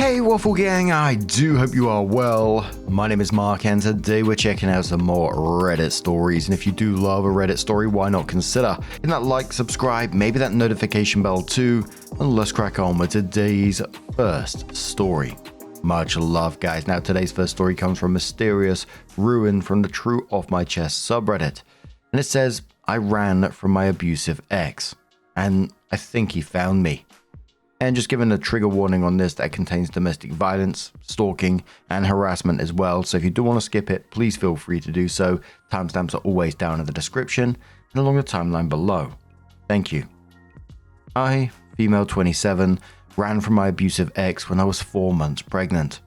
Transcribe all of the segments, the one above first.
Hey Waffle Gang, I do hope you are well. My name is Mark and today we're checking out some more Reddit stories, and if you do love a Reddit story, why not consider hitting that like, subscribe, maybe that notification bell too, and let's crack on with today's first story. Much love guys. Now today's first story comes from Mysterious Ruin from the True Off My Chest subreddit, and it says, I ran from my abusive ex, and I think he found me. And just giving a trigger warning on this that contains domestic violence, stalking, and harassment as well. So if you do want to skip it, please feel free to do so. Timestamps are always down in the description and along the timeline below. Thank you. I, female 27, ran from my abusive ex when I was 4 months pregnant.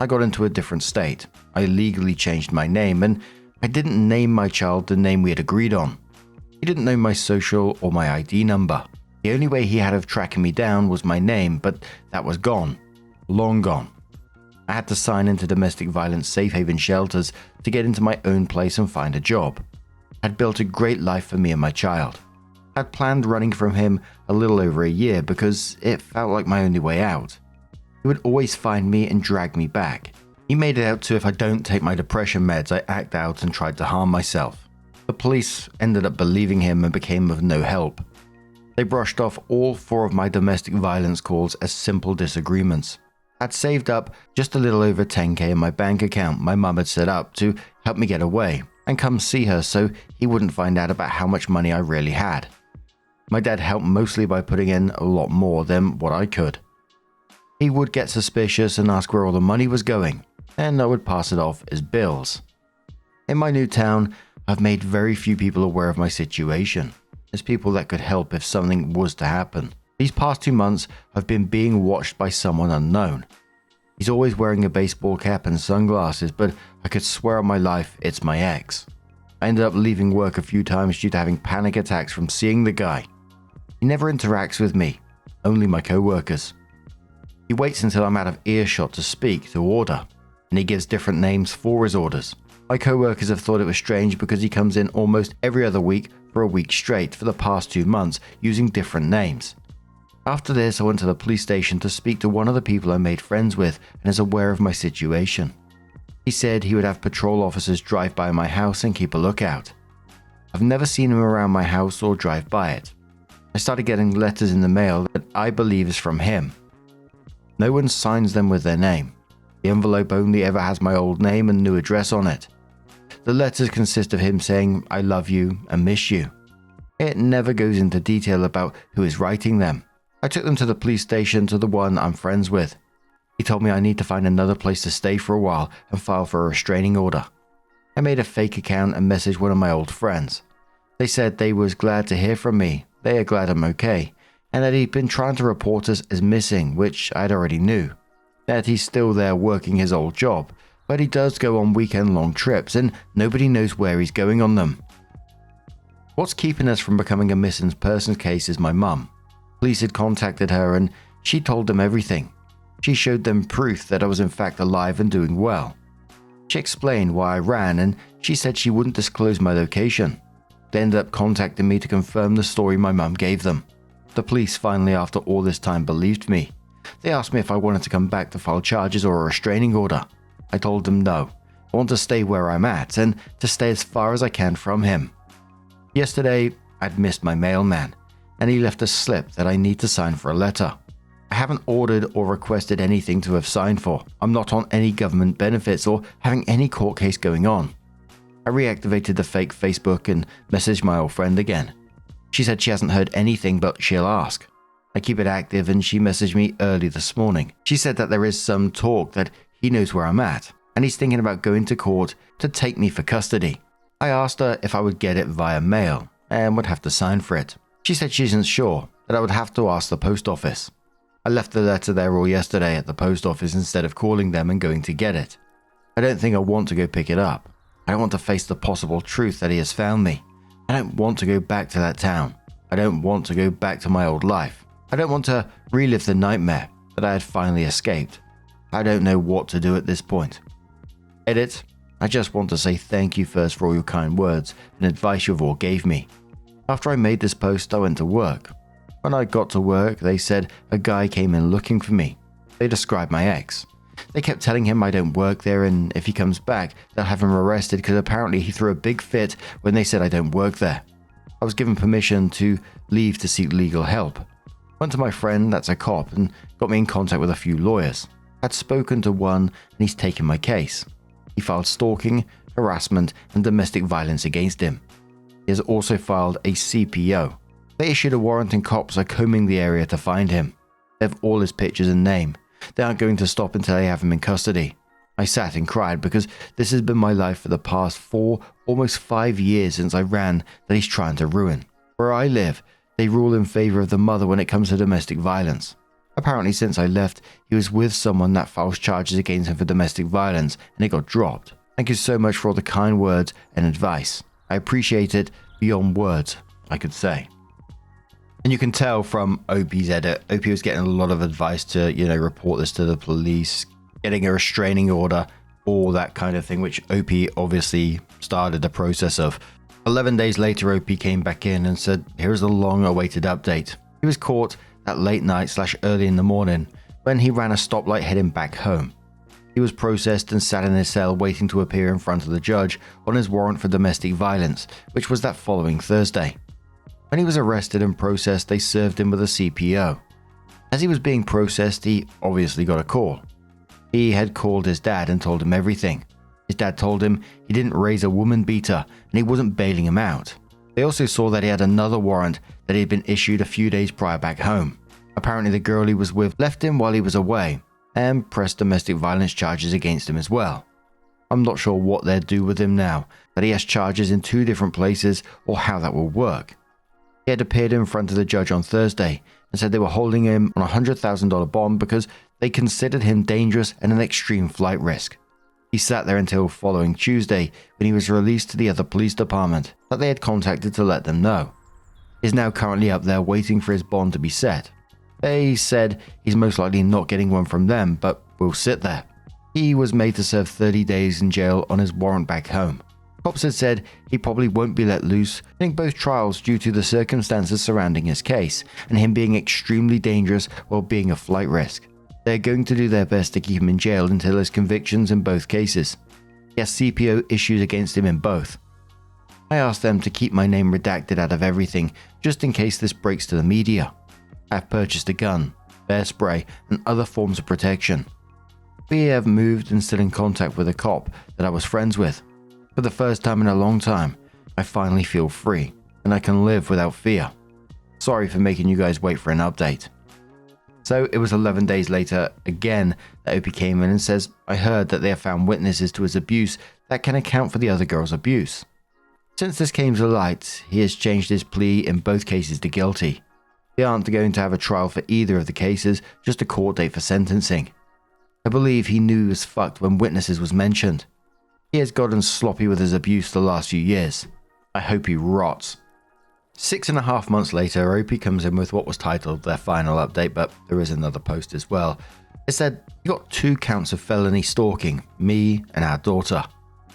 I got into a different state. I legally changed my name, and I didn't name my child the name we had agreed on. He didn't know my social or my ID number. The only way he had of tracking me down was my name, but that was gone. Long gone. I had to sign into domestic violence safe haven shelters to get into my own place and find a job. I'd built a great life for me and my child. I'd planned running from him a little over a year because it felt like my only way out. He would always find me and drag me back. He made it out to if I don't take my depression meds, I act out and tried to harm myself. The police ended up believing him and became of no help. They brushed off all 4 of my domestic violence calls as simple disagreements. I'd saved up just a little over 10k in my bank account my mum had set up to help me get away and come see her so he wouldn't find out about how much money I really had. My dad helped mostly by putting in a lot more than what I could. He would get suspicious and ask where all the money was going, and I would pass it off as bills. In my new town, I've made very few people aware of my situation. As people that could help if something was to happen. These past 2 months, I've been being watched by someone unknown. He's always wearing a baseball cap and sunglasses, but I could swear on my life it's my ex. I ended up leaving work a few times due to having panic attacks from seeing the guy. He never interacts with me, only my co-workers. He waits until I'm out of earshot to speak, to order, and he gives different names for his orders. My co-workers have thought it was strange because he comes in almost every other week for a week straight for the past 2 months using different names. After this, I went to the police station to speak to one of the people I made friends with and is aware of my situation. He said he would have patrol officers drive by my house and keep a lookout. I've never seen him around my house or drive by it. I started getting letters in the mail that I believe is from him. No one signs them with their name. The envelope only ever has my old name and new address on it. The letters consist of him saying, I love you and miss you. It never goes into detail about who is writing them. I took them to the police station to the one I'm friends with. He told me I need to find another place to stay for a while and file for a restraining order. I made a fake account and messaged one of my old friends. They said they was glad to hear from me, they are glad I'm okay, and that he'd been trying to report us as missing, which I'd already knew. That he's still there working his old job, but he does go on weekend-long trips and nobody knows where he's going on them. What's keeping us from becoming a missing persons case is my mum. Police had contacted her and she told them everything. She showed them proof that I was in fact alive and doing well. She explained why I ran and she said she wouldn't disclose my location. They ended up contacting me to confirm the story my mum gave them. The police finally, after all this time, believed me. They asked me if I wanted to come back to file charges or a restraining order. I told them no, I want to stay where I'm at and to stay as far as I can from him. Yesterday, I'd missed my mailman, and he left a slip that I need to sign for a letter. I haven't ordered or requested anything to have signed for. I'm not on any government benefits or having any court case going on. I reactivated the fake Facebook and messaged my old friend again. She said she hasn't heard anything but she'll ask. I keep it active and she messaged me early this morning. She said that there is some talk that he knows where I'm at, and he's thinking about going to court to take me for custody. I asked her if I would get it via mail and would have to sign for it. She said she isn't sure, that I would have to ask the post office. I left the letter there all yesterday at the post office instead of calling them and going to get it. I don't think I want to go pick it up. I don't want to face the possible truth that he has found me. I don't want to go back to that town. I don't want to go back to my old life. I don't want to relive the nightmare that I had finally escaped. I don't know what to do at this point. Edit. I just want to say thank you first for all your kind words and advice you've all gave me. After I made this post, I went to work. When I got to work, they said a guy came in looking for me. They described my ex. They kept telling him I don't work there, and if he comes back, they'll have him arrested because apparently he threw a big fit when they said I don't work there. I was given permission to leave to seek legal help. Went to my friend, that's a cop, and got me in contact with a few lawyers. Had spoken to one, and he's taken my case. He filed stalking, harassment, and domestic violence against him. He has also filed a CPO. They issued a warrant and cops are combing the area to find him. They have all his pictures and name. They aren't going to stop until they have him in custody. I sat and cried because this has been my life for the past 4, almost 5 years since I ran that he's trying to ruin. Where I live, they rule in favor of the mother when it comes to domestic violence. Apparently since I left, he was with someone that files charges against him for domestic violence and it got dropped. Thank you so much for all the kind words and advice. I appreciate it beyond words, I could say. And you can tell from OP's edit, OP was getting a lot of advice to, report this to the police, getting a restraining order, all that kind of thing, which OP obviously started the process of. 11 days later, OP came back in and said, here's the long-awaited update. He was caught that late night/early in the morning when he ran a stoplight heading back home. He was processed and sat in his cell waiting to appear in front of the judge on his warrant for domestic violence, which was that following Thursday. When he was arrested and processed, they served him with a CPO. As he was being processed, he obviously got a call. He had called his dad and told him everything. His dad told him he didn't raise a woman beater and he wasn't bailing him out. They also saw that he had another warrant that he had been issued a few days prior back home. Apparently the girl he was with left him while he was away and pressed domestic violence charges against him as well. I'm not sure what they'll do with him now, that he has charges in 2 different places or how that will work. He had appeared in front of the judge on Thursday and said they were holding him on a $100,000 bond because they considered him dangerous and an extreme flight risk. He sat there until following Tuesday when he was released to the other police department that they had contacted to let them know. He is now currently up there waiting for his bond to be set. They said he's most likely not getting one from them, but will sit there. He was made to serve 30 days in jail on his warrant back home. Cops had said he probably won't be let loose during both trials due to the circumstances surrounding his case and him being extremely dangerous while being a flight risk. They're going to do their best to keep him in jail until there's convictions in both cases. He has CPO issues against him in both. I asked them to keep my name redacted out of everything just in case this breaks to the media. I have purchased a gun, bear spray, and other forms of protection. We have moved and still in contact with a cop that I was friends with. For the first time in a long time, I finally feel free, and I can live without fear. Sorry for making you guys wait for an update. So it was 11 days later, again, that OP came in and says, I heard that they have found witnesses to his abuse that can account for the other girl's abuse. Since this came to light, he has changed his plea in both cases to guilty. They aren't going to have a trial for either of the cases, just a court date for sentencing. I believe he knew he was fucked when witnesses was mentioned. He has gotten sloppy with his abuse the last few years. I hope he rots. 6.5 months later, OP comes in with what was titled their final update, but there is another post as well. It said, "You got 2 counts of felony stalking, me and our daughter.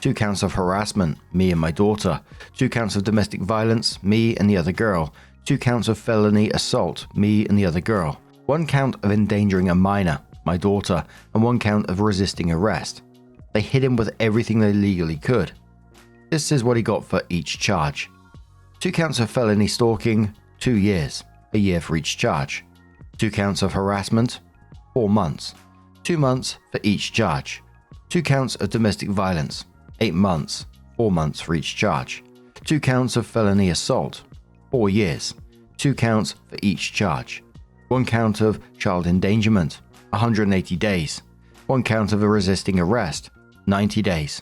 2 counts of harassment, me and my daughter. 2 counts of domestic violence, me and the other girl. 2 counts of felony assault, me and the other girl. 1 count of endangering a minor, my daughter, and 1 count of resisting arrest. They hit him with everything they legally could. This is what he got for each charge. 2 counts of felony stalking, 2 years, a year for each charge. 2 counts of harassment, 4 months, 2 months for each charge. 2 counts of domestic violence, 8 months, 4 months for each charge. 2 counts of felony assault, 4 years, 2 counts for each charge. 1 count of child endangerment, 180 days. 1 count of a resisting arrest, 90 days.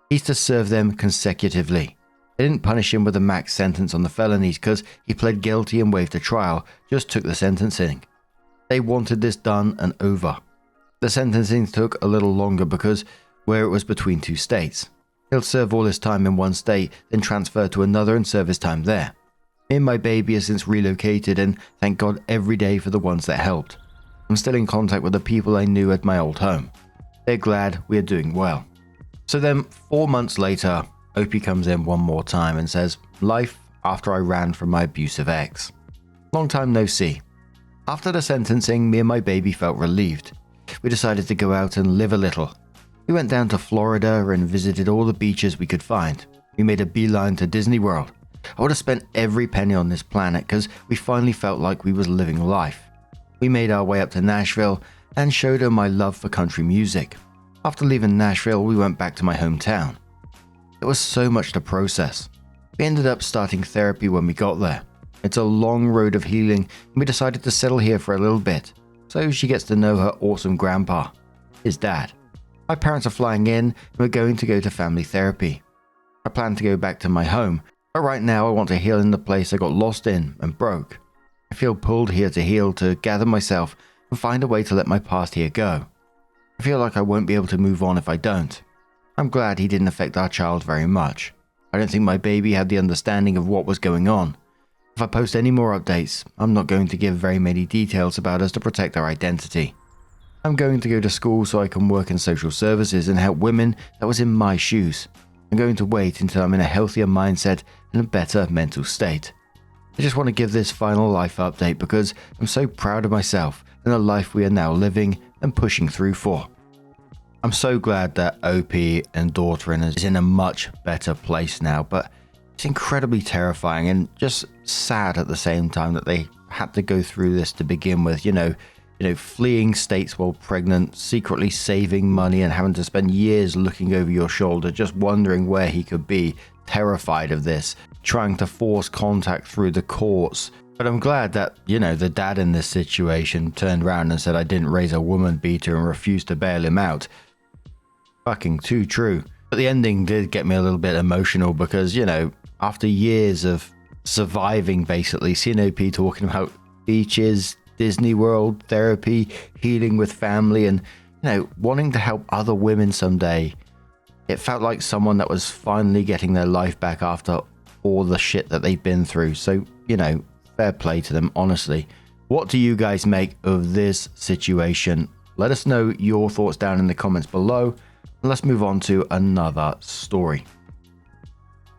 He's to serve them consecutively. They didn't punish him with a max sentence on the felonies because he pled guilty and waived a trial, just took the sentencing. They wanted this done and over. The sentencing took a little longer because where it was between 2 states. He'll serve all his time in 1 state, then transfer to another and serve his time there. Me and my baby have since relocated and thank God every day for the ones that helped. I'm still in contact with the people I knew at my old home. They're glad we are doing well." So then 4 months later, OP comes in one more time and says, "Life after I ran from my abusive ex. Long time no see. After the sentencing, me and my baby felt relieved. We decided to go out and live a little. We went down to Florida and visited all the beaches we could find. We made a beeline to Disney World. I would have spent every penny on this planet because we finally felt like we was living life. We made our way up to Nashville and showed her my love for country music. After leaving Nashville, we went back to my hometown. It was so much to process. We ended up starting therapy when we got there. It's a long road of healing, and we decided to settle here for a little bit, so she gets to know her awesome grandpa, his dad. My parents are flying in, and we're going to go to family therapy. I plan to go back to my home, but right now I want to heal in the place I got lost in and broke. I feel pulled here to heal, to gather myself, and find a way to let my past here go. I feel like I won't be able to move on if I don't. I'm glad he didn't affect our child very much. I don't think my baby had the understanding of what was going on. If I post any more updates, I'm not going to give very many details about us to protect our identity. I'm going to go to school so I can work in social services and help women that was in my shoes. I'm going to wait until I'm in a healthier mindset and a better mental state. I just want to give this final life update because I'm so proud of myself and the life we are now living and pushing through for. I'm so glad that OP and Daughterin is in a much better place now, but it's incredibly terrifying and just sad at the same time that they had to go through this to begin with, fleeing states while pregnant, secretly saving money and having to spend years looking over your shoulder, just wondering where he could be, terrified of this, trying to force contact through the courts. But I'm glad that, the dad in this situation turned around and said I didn't raise a woman beater and refused to bail him out. Fucking too true. But the ending did get me a little bit emotional because, after years of surviving, basically, seeing OP talking about beaches, Disney World, therapy, healing with family, and, wanting to help other women someday, it felt like someone that was finally getting their life back after all the shit that they've been through. So, fair play to them, honestly. What do you guys make of this situation? Let us know your thoughts down in the comments below. Let's move on to another story.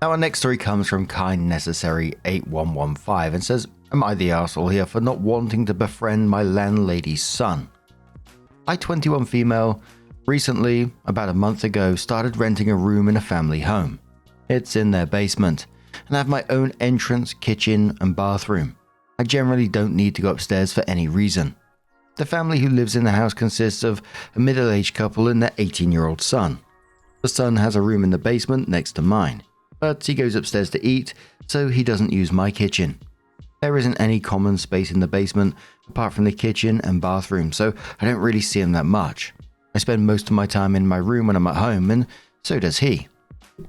Now our next story comes from Kind Necessary 8115 and says, am I the arsehole here for not wanting to befriend my landlady's son? I, 21 female, recently, about a month ago, started renting a room in a family home. It's in their basement, and I have my own entrance, kitchen, and bathroom. I generally don't need to go upstairs for any reason. The family who lives in the house consists of a middle-aged couple and their 18-year-old son. The son has a room in the basement next to mine, but he goes upstairs to eat, so he doesn't use my kitchen. There isn't any common space in the basement apart from the kitchen and bathroom, so I don't really see him that much. I spend most of my time in my room when I'm at home, and so does he.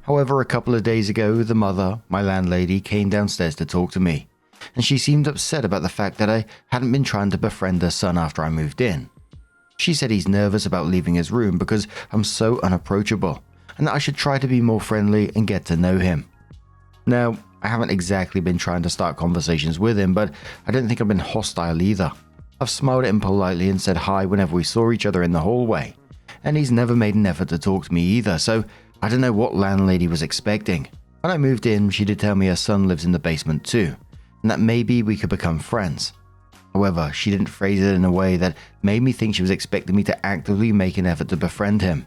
However, a couple of days ago, the mother, my landlady, came downstairs to talk to me, and she seemed upset about the fact that I hadn't been trying to befriend her son after I moved in. She said he's nervous about leaving his room because I'm so unapproachable, and that I should try to be more friendly and get to know him. Now, I haven't exactly been trying to start conversations with him, but I don't think I've been hostile either. I've smiled at him politely and said hi whenever we saw each other in the hallway, and he's never made an effort to talk to me either, so I don't know what landlady was expecting. When I moved in, she did tell me her son lives in the basement too, and that maybe we could become friends. However, she didn't phrase it in a way that made me think she was expecting me to actively make an effort to befriend him.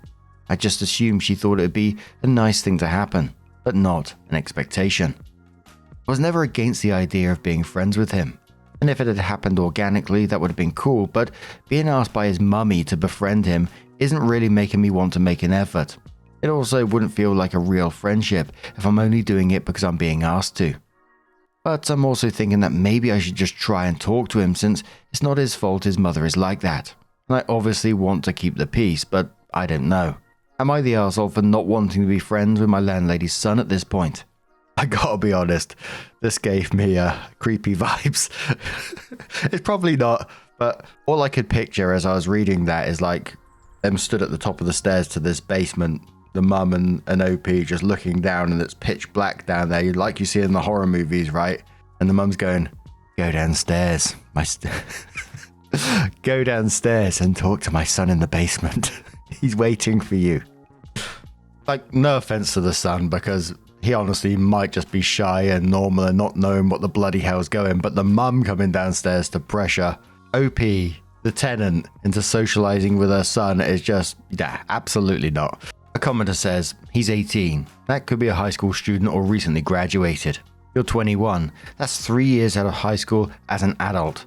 I just assumed she thought it would be a nice thing to happen, but not an expectation. I was never against the idea of being friends with him, and if it had happened organically, that would have been cool, but being asked by his mummy to befriend him isn't really making me want to make an effort. It also wouldn't feel like a real friendship if I'm only doing it because I'm being asked to. But I'm also thinking that maybe I should just try and talk to him since it's not his fault his mother is like that. And I obviously want to keep the peace, but I don't know. Am I the arsehole for not wanting to be friends with my landlady's son at this point? I gotta be honest, this gave me creepy vibes. It's probably not, but all I could picture as I was reading that is like them stood at the top of the stairs to this basement, the mum and OP just looking down, and it's pitch black down there, like you see in the horror movies, right? And the mum's going, go downstairs, go downstairs and talk to my son in the basement. He's waiting for you. Like, no offense to the son, because he honestly might just be shy and normal and not knowing what the bloody hell's going, but the mum coming downstairs to pressure, OP, the tenant, into socializing with her son is just, absolutely not. A commenter says, he's 18. That could be a high school student or recently graduated. You're 21. That's 3 years out of high school as an adult.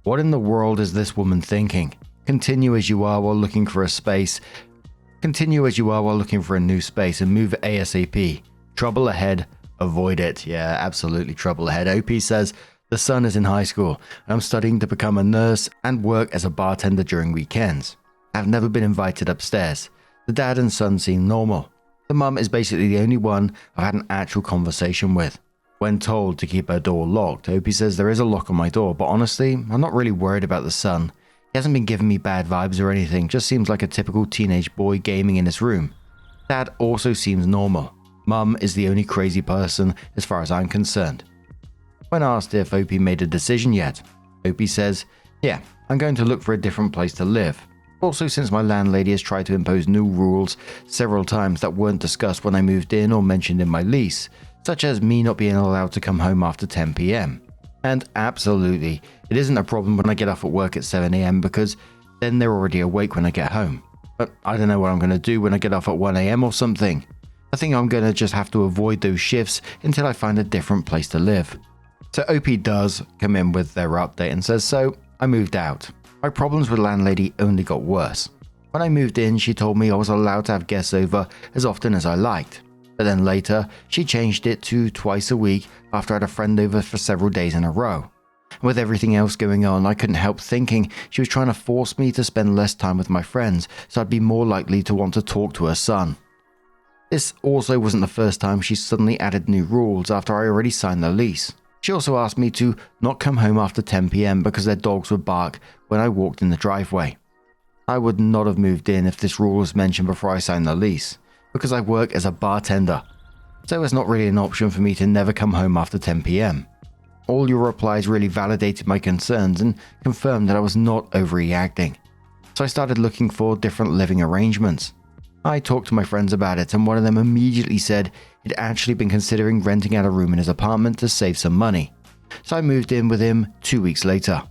What in the world is this woman thinking? Continue as you are while looking for a space. Continue as you are while looking for a new space and move ASAP. Trouble ahead, avoid it. Yeah, absolutely trouble ahead. OP says, the son is in high school and I'm studying to become a nurse and work as a bartender during weekends. I've never been invited upstairs. The dad and son seem normal. The mum is basically the only one I've had an actual conversation with. When told to keep her door locked, Opie says there is a lock on my door, but honestly, I'm not really worried about the son. He hasn't been giving me bad vibes or anything, just seems like a typical teenage boy gaming in his room. Dad also seems normal. Mum is the only crazy person as far as I'm concerned. When asked if Opie made a decision yet, Opie says, yeah, I'm going to look for a different place to live. Also, since my landlady has tried to impose new rules several times that weren't discussed when I moved in or mentioned in my lease, such as me not being allowed to come home after 10 p.m. And absolutely, it isn't a problem when I get off at work at 7 a.m. because then they're already awake when I get home. But I don't know what I'm going to do when I get off at 1 a.m. or something. I think I'm going to just have to avoid those shifts until I find a different place to live. So OP does come in with their update and says, so I moved out. My problems with landlady only got worse. When I moved in, she told me I was allowed to have guests over as often as I liked. But then later, she changed it to twice a week after I had a friend over for several days in a row. With everything else going on, I couldn't help thinking she was trying to force me to spend less time with my friends so I'd be more likely to want to talk to her son. This also wasn't the first time she suddenly added new rules after I already signed the lease. She also asked me to not come home after 10 p.m. because their dogs would bark when I walked in the driveway. I would not have moved in if this rule was mentioned before I signed the lease, because I work as a bartender, so it's not really an option for me to never come home after 10 p.m. All your replies really validated my concerns and confirmed that I was not overreacting. So I started looking for different living arrangements. I talked to my friends about it and one of them immediately said he'd actually been considering renting out a room in his apartment to save some money. So I moved in with him 2 weeks later.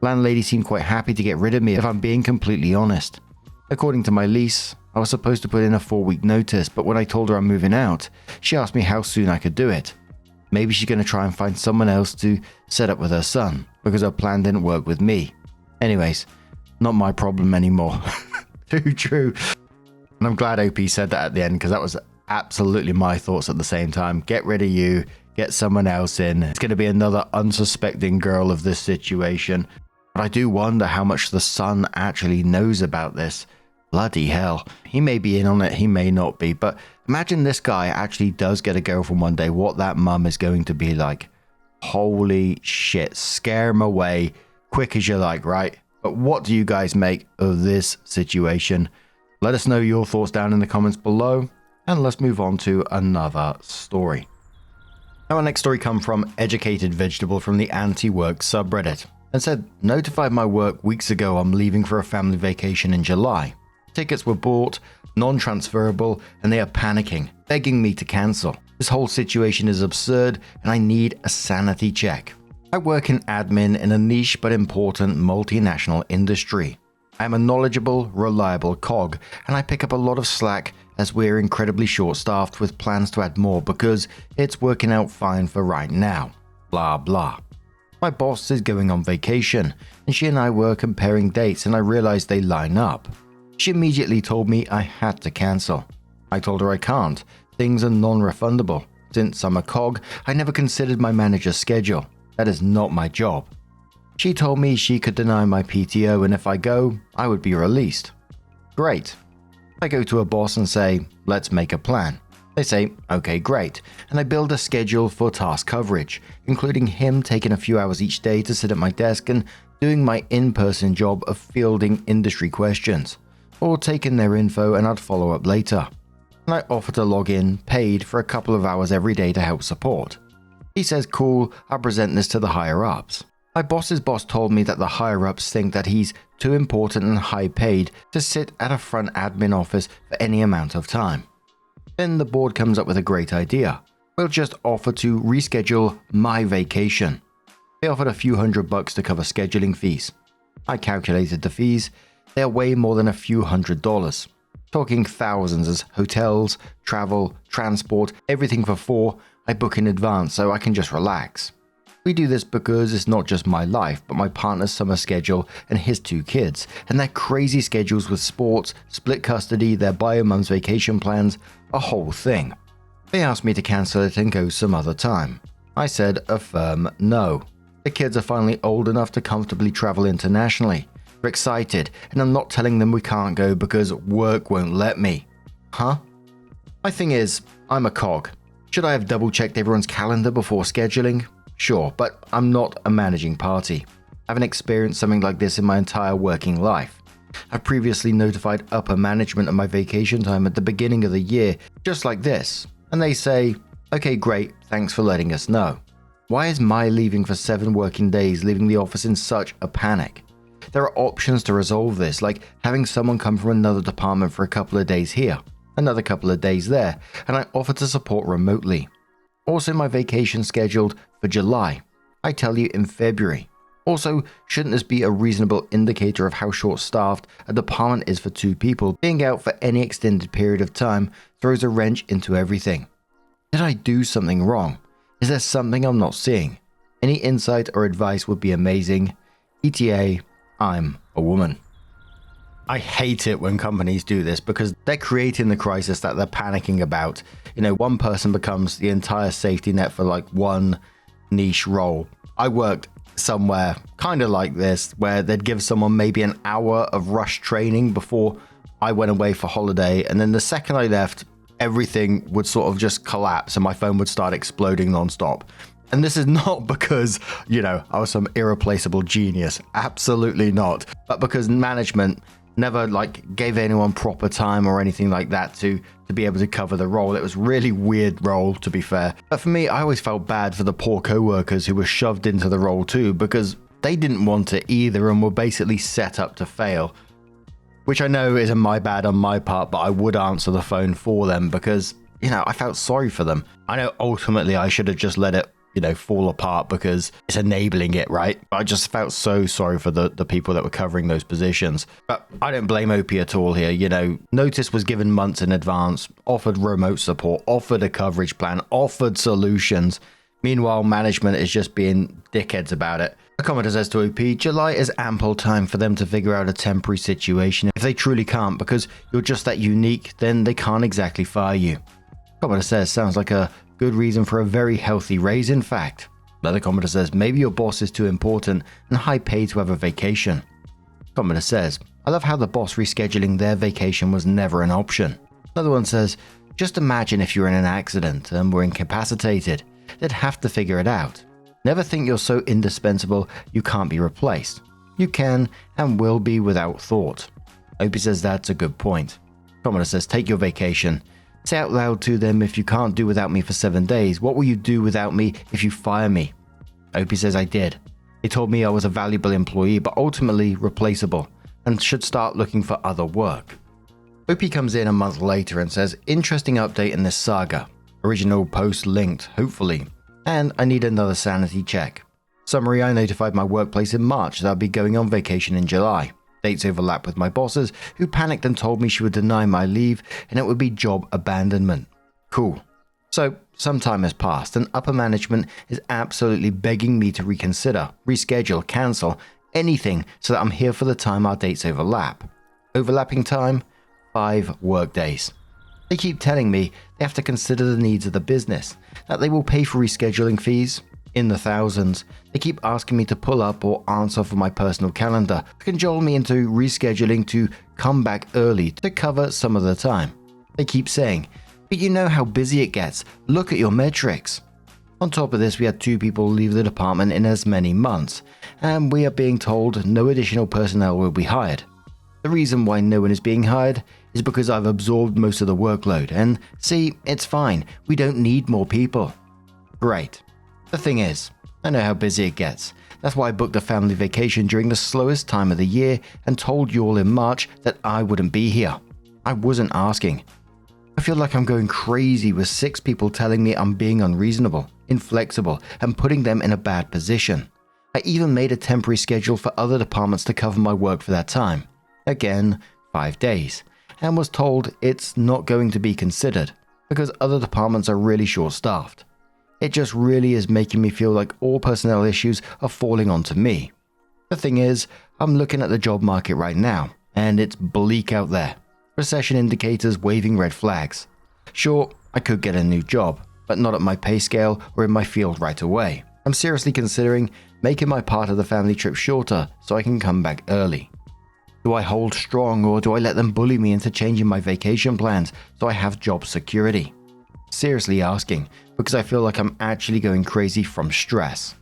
Landlady seemed quite happy to get rid of me if I'm being completely honest. According to my lease, I was supposed to put in a 4-week notice, but when I told her I'm moving out, she asked me how soon I could do it. Maybe she's going to try and find someone else to set up with her son, because her plan didn't work with me. Anyways, not my problem anymore. Too true. And I'm glad OP said that at the end, because that was absolutely my thoughts at the same time. Get rid of you, get someone else in. It's going to be another unsuspecting girl of this situation. But I do wonder how much the son actually knows about this. Bloody hell. He may be in on it, he may not be. But imagine this guy actually does get a girlfriend one day, what that mum is going to be like. Holy shit. Scare him away quick as you like, right? But what do you guys make of this situation? Let us know your thoughts down in the comments below. And let's move on to another story. Now our next story comes from educatedvegetable from the anti-work subreddit. And said, notified my work weeks ago I'm leaving for a family vacation in July. Tickets were bought, non-transferable, and they are panicking, begging me to cancel. This whole situation is absurd and I need a sanity check. I work in admin in a niche but important multinational industry. I am a knowledgeable, reliable cog, and I pick up a lot of slack as we're incredibly short-staffed with plans to add more because it's working out fine for right now. Blah blah. My boss is going on vacation, and she and I were comparing dates and I realized they line up. She immediately told me I had to cancel. I told her I can't. Things are non-refundable. Since I'm a cog, I never considered my manager's schedule. That is not my job. She told me she could deny my PTO and if I go, I would be released. Great. I go to a boss and say, let's make a plan. They say, okay, great, and I build a schedule for task coverage, including him taking a few hours each day to sit at my desk and doing my in-person job of fielding industry questions, or taking their info and I'd follow up later. And I offer to log in, paid for a couple of hours every day to help support. He says, cool, I'll present this to the higher-ups. My boss's boss told me that the higher-ups think that he's too important and high-paid to sit at a front admin office for any amount of time. Then the board comes up with a great idea. We'll just offer to reschedule my vacation. They offered a few $100 to cover scheduling fees. I calculated the fees. They are way more than a few $100s. Talking thousands as hotels, travel, transport, everything for 4, I book in advance so I can just relax. We do this because it's not just my life, but my partner's summer schedule and his 2 kids, and their crazy schedules with sports, split custody, their bio-mum's vacation plans, a whole thing. They asked me to cancel it and go some other time. I said a firm no. The kids are finally old enough to comfortably travel internationally. They're excited, and I'm not telling them we can't go because work won't let me. Huh? My thing is, I'm a cog. Should I have double-checked everyone's calendar before scheduling? Sure, but I'm not a managing party. I haven't experienced something like this in my entire working life. I've previously notified upper management of my vacation time at the beginning of the year, just like this, and they say, okay, great, thanks for letting us know. Why is my leaving for 7 working days leaving the office in such a panic? There are options to resolve this, like having someone come from another department for a couple of days here, another couple of days there, and I offer to support remotely. Also, my vacation scheduled for July. I tell you in February. Also, shouldn't this be a reasonable indicator of how short-staffed a department is for 2 people? Being out for any extended period of time throws a wrench into everything. Did I do something wrong? Is there something I'm not seeing? Any insight or advice would be amazing. ETA, I'm a woman. I hate it when companies do this because they're creating the crisis that they're panicking about. One person becomes the entire safety net for like one niche role. I worked somewhere kind of like this where they'd give someone maybe an hour of rush training before I went away for holiday, and then the second I left, everything would sort of just collapse and my phone would start exploding nonstop. And this is not because, I was some irreplaceable genius. Absolutely not. But because management never gave anyone proper time or anything like that to be able to cover the role. It was really weird role, to be fair. But for me, I always felt bad for the poor co-workers who were shoved into the role too, because they didn't want it either and were basically set up to fail. Which I know isn't my bad on my part, but I would answer the phone for them because, I felt sorry for them. I know ultimately I should have just let it fall apart because it's enabling it, right? I just felt so sorry for the people that were covering those positions. But I don't blame OP at all here. Notice was given months in advance, offered remote support, offered a coverage plan, offered solutions. Meanwhile, management is just being dickheads about it. A commenter says to OP, July is ample time for them to figure out a temporary situation. If they truly can't because you're just that unique, then they can't exactly fire you. Commenter says, sounds like a good reason for a very healthy raise, in fact. Another commenter says, maybe your boss is too important and high paid to have a vacation. Commenter says, I love how the boss rescheduling their vacation was never an option. Another one says, just imagine if you're in an accident and were incapacitated. They'd have to figure it out. Never think you're so indispensable you can't be replaced. You can and will be without thought. Opie says that's a good point. Commenter says, take your vacation. Say out loud to them, if you can't do without me for 7 days, what will you do without me if you fire me? Opie says I did. They told me I was a valuable employee, but ultimately replaceable, and should start looking for other work. Opie comes in a month later and says, interesting update in this saga. Original post linked, hopefully. And I need another sanity check. Summary, I notified my workplace in March that I'd be going on vacation in July. Dates overlap with my bosses, who panicked and told me she would deny my leave and it would be job abandonment. Cool. So, some time has passed and upper management is absolutely begging me to reconsider, reschedule, cancel, anything so that I'm here for the time our dates overlap. Overlapping time? 5 work days. They keep telling me they have to consider the needs of the business, that they will pay for rescheduling fees, in the thousands. They keep asking me to pull up or answer for my personal calendar to cajole me into rescheduling to come back early to cover some of the time. They keep saying, but you know how busy it gets, look at your metrics. On top of this, we had 2 people leave the department in as many months, and we are being told no additional personnel will be hired. The reason why no one is being hired is because I've absorbed most of the workload, and see, it's fine, we don't need more people. Great. The thing is, I know how busy it gets. That's why I booked a family vacation during the slowest time of the year and told you all in March that I wouldn't be here. I wasn't asking. I feel like I'm going crazy with 6 people telling me I'm being unreasonable, inflexible, and putting them in a bad position. I even made a temporary schedule for other departments to cover my work for that time. Again, 5 days, and was told it's not going to be considered because other departments are really short-staffed. It just really is making me feel like all personnel issues are falling onto me. The thing is, I'm looking at the job market right now, and it's bleak out there. Recession indicators waving red flags. Sure, I could get a new job, but not at my pay scale or in my field right away. I'm seriously considering making my part of the family trip shorter so I can come back early. Do I hold strong, or do I let them bully me into changing my vacation plans so I have job security? Seriously asking, because I feel like I'm actually going crazy from stress.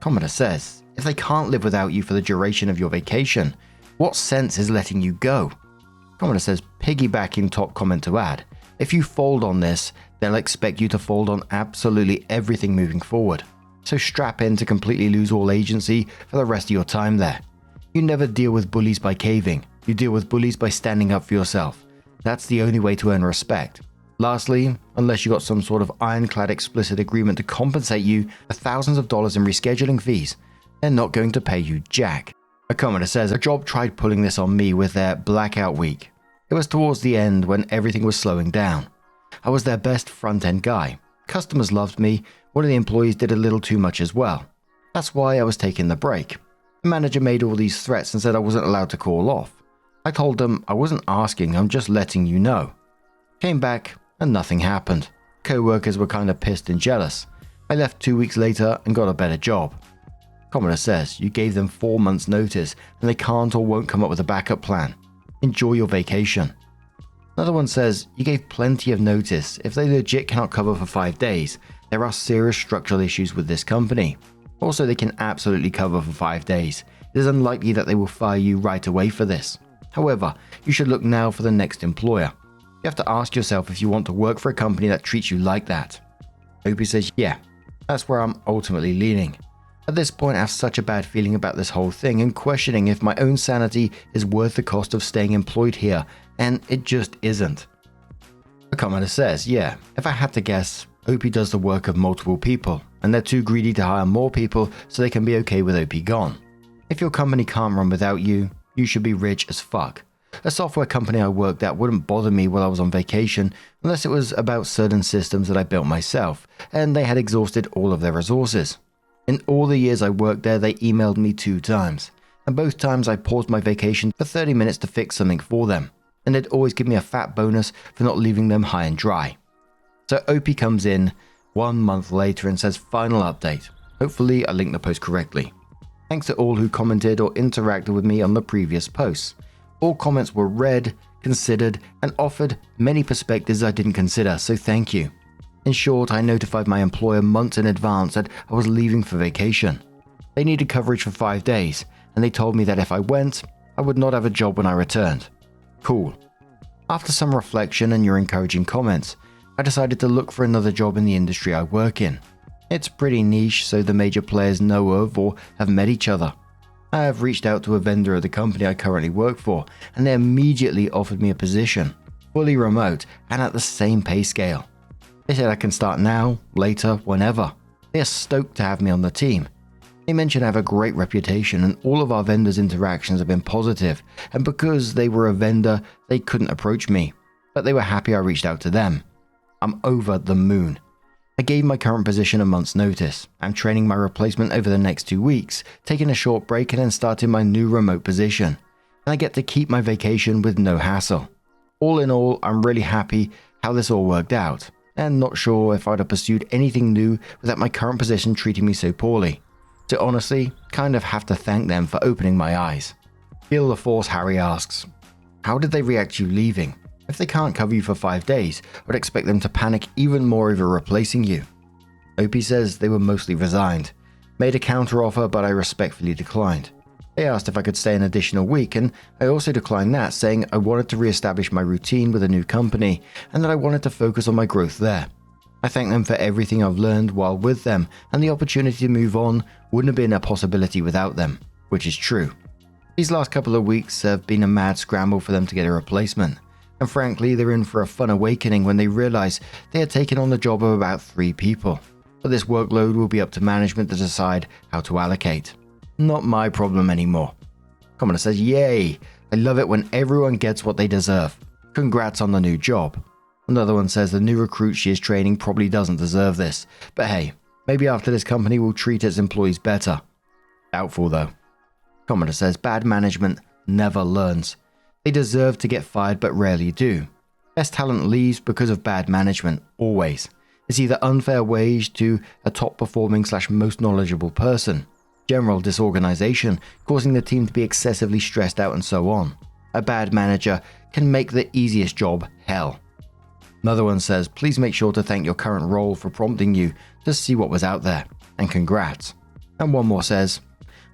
Commenter says, if they can't live without you for the duration of your vacation, what sense is letting you go? Commenter says, piggybacking top comment to add, if you fold on this, they'll expect you to fold on absolutely everything moving forward. So strap in to completely lose all agency for the rest of your time there. You never deal with bullies by caving. You deal with bullies by standing up for yourself. That's the only way to earn respect. Lastly, unless you got some sort of ironclad explicit agreement to compensate you for thousands of dollars in rescheduling fees, they're not going to pay you jack. A commenter says, a job tried pulling this on me with their blackout week. It was towards the end when everything was slowing down. I was their best front-end guy. Customers loved me. One of the employees did a little too much as well. That's why I was taking the break. The manager made all these threats and said I wasn't allowed to call off. I told them I wasn't asking, I'm just letting you know. Came back and nothing happened. Co-workers were kind of pissed and jealous. I left 2 weeks later and got a better job. Commenter says, you gave them 4 months notice and they can't or won't come up with a backup plan. Enjoy your vacation. Another one says, you gave plenty of notice. If they legit cannot cover for 5 days, there are serious structural issues with this company. Also, they can absolutely cover for 5 days. It is unlikely that they will fire you right away for this. However, you should look now for the next employer. You have to ask yourself if you want to work for a company that treats you like that. Opie says, yeah, that's where I'm ultimately leaning. At this point, I have such a bad feeling about this whole thing and questioning if my own sanity is worth the cost of staying employed here, and it just isn't. The commenter says, yeah, if I had to guess, Opie does the work of multiple people, and they're too greedy to hire more people so they can be okay with Opie gone. If your company can't run without you, you should be rich as fuck. A software company I worked at wouldn't bother me while I was on vacation unless it was about certain systems that I built myself, and they had exhausted all of their resources. In all the years I worked there, they emailed me 2 times, and both times I paused my vacation for 30 minutes to fix something for them, and they'd always give me a fat bonus for not leaving them high and dry. So Opie comes in 1 month later and says, final update. Hopefully I linked the post correctly. Thanks to all who commented or interacted with me on the previous posts. All comments were read, considered, and offered many perspectives I didn't consider, so thank you. In short, I notified my employer months in advance that I was leaving for vacation. They needed coverage for 5 days, and they told me that if I went, I would not have a job when I returned. Cool. After some reflection and your encouraging comments, I decided to look for another job in the industry I work in. It's pretty niche, so the major players know of or have met each other. I have reached out to a vendor of the company I currently work for, and they immediately offered me a position, fully remote and at the same pay scale. They said I can start now, later, whenever. They are stoked to have me on the team. They mentioned I have a great reputation and all of our vendors' interactions have been positive, and because they were a vendor, they couldn't approach me, but they were happy I reached out to them. I'm over the moon. I gave my current position a month's notice. I'm training my replacement over the next 2 weeks, taking a short break and then starting my new remote position. And I get to keep my vacation with no hassle. All in all, I'm really happy how this all worked out, and not sure if I'd have pursued anything new without my current position treating me so poorly. So honestly, kind of have to thank them for opening my eyes. Feel the force, Harry asks. How did they react to you leaving? If they can't cover you for 5 days, I would expect them to panic even more over replacing you. Opie says they were mostly resigned. Made a counteroffer, but I respectfully declined. They asked if I could stay an additional week, and I also declined that, saying I wanted to re-establish my routine with a new company, and that I wanted to focus on my growth there. I thank them for everything I've learned while with them, and the opportunity to move on wouldn't have been a possibility without them, which is true. These last couple of weeks have been a mad scramble for them to get a replacement. And frankly, they're in for a fun awakening when they realize they had taken on the job of about 3 people. but this workload will be up to management to decide how to allocate. Not my problem anymore. Commenter says, yay, I love it when everyone gets what they deserve. Congrats on the new job. Another one says the new recruit she is training probably doesn't deserve this, but hey, maybe after this company will treat its employees better. Doubtful though. Commenter says bad management never learns. They deserve to get fired but rarely do. Best talent leaves because of bad management, always. It's either unfair wage to a top performing / most knowledgeable person, general disorganization causing the team to be excessively stressed out and so on. A bad manager can make the easiest job hell. Another one says, please make sure to thank your current role for prompting you to see what was out there, and congrats. And one more says,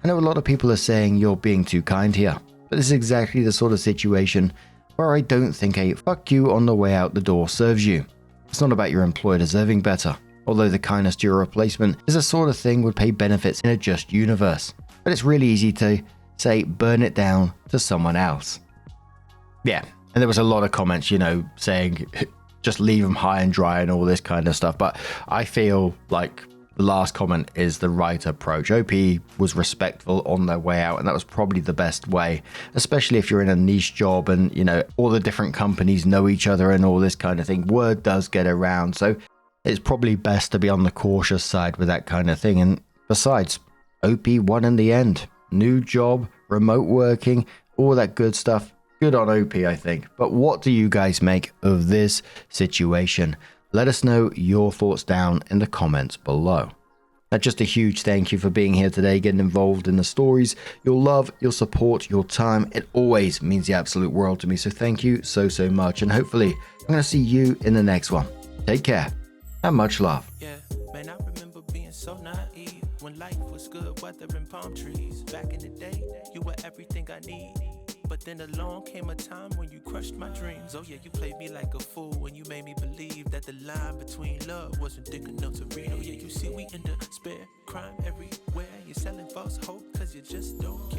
I know a lot of people are saying you're being too kind here, but this is exactly the sort of situation where I don't think a fuck you on the way out the door serves you. It's not about your employer deserving better, although the kindness to your replacement is the sort of thing would pay benefits in a just universe. But it's really easy to say burn it down to someone else. Yeah, and there was a lot of comments, saying just leave them high and dry and all this kind of stuff. But I feel like the last comment is the right approach. OP was respectful on their way out, and that was probably the best way, especially if you're in a niche job and, all the different companies know each other and all this kind of thing. Word does get around, so it's probably best to be on the cautious side with that kind of thing. And besides, OP won in the end. New job, remote working, all that good stuff. Good on OP, I think. But what do you guys make of this situation? Let us know your thoughts down in the comments below. Now, just a huge thank you for being here today, getting involved in the stories. Your love, your support, your time, it always means the absolute world to me. So thank you so much. And hopefully, I'm going to see you in the next one. Take care and much love. Yeah, man, I remember being so naive when life was good, weather and palm trees. Back in the day, you were everything I need. But then along came a time when you crushed my dreams. Oh yeah, you played me like a fool when you made me believe that the line between love wasn't thick enough to read. Oh yeah, you see we in despair, crime everywhere. You're selling false hope cause you just don't